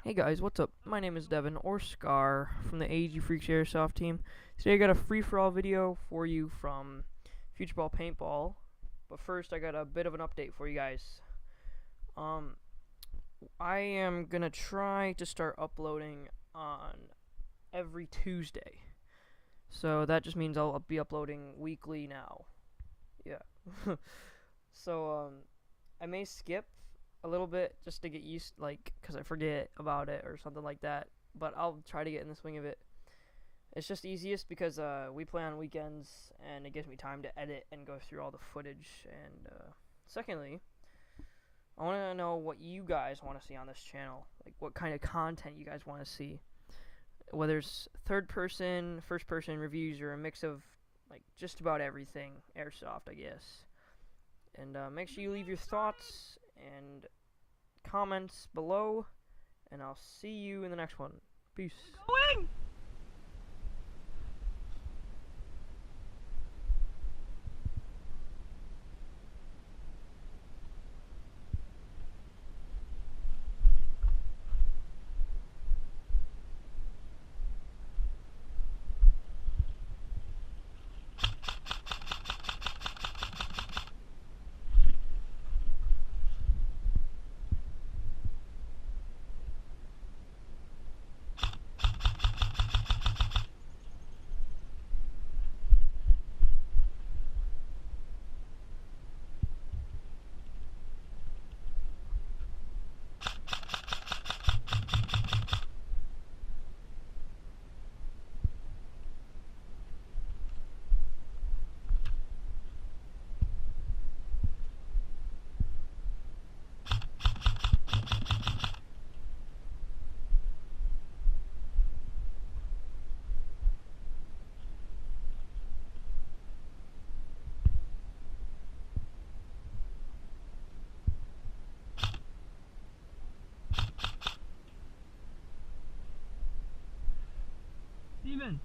Hey guys, what's up? My name is Devin, or Scar, from the AG Freaks Airsoft team. Today I got a free-for-all video for you from Futureball Paintball. But first, I got a bit of an update for you guys. I am gonna try to start uploading on every Tuesday. So that just means I'll be uploading weekly now. Yeah. So, I may skip a little bit just to get used, because I forget about it or something like that, but I'll try to get in the swing of it. It's just easiest because we play on weekends and it gives me time to edit and go through all the footage. And secondly, I want to know what you guys want to see on this channel, like what kind of content you guys want to see, whether it's third person, first person reviews, or a mix of like just about everything Airsoft, I guess. And make sure you leave your thoughts and comments below, and I'll see you in the next one. Peace. Going! Steven!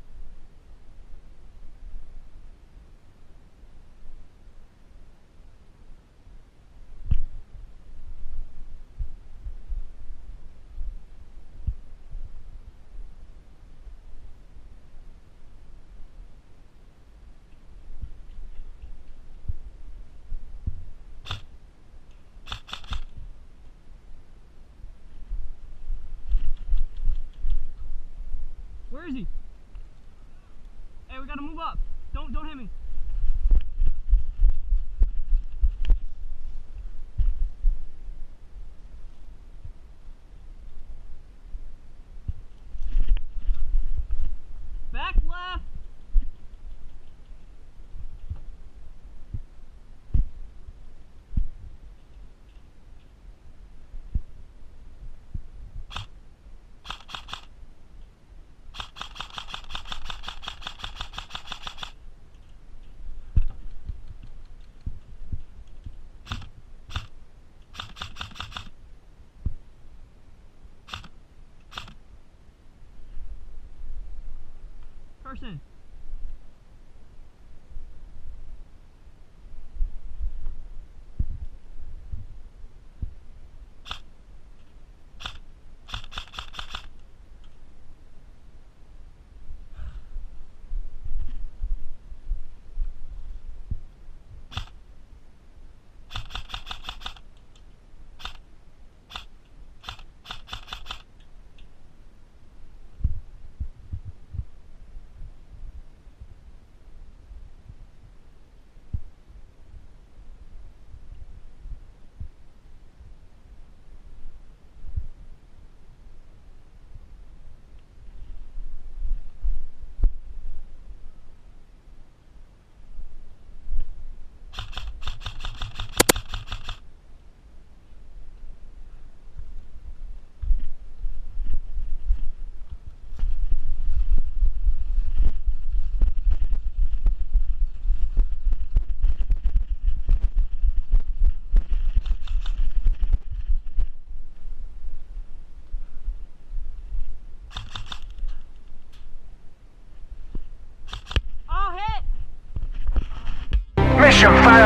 Where is he? Hey, we gotta move up. Don't hit me. Back left. Person. Mission failed.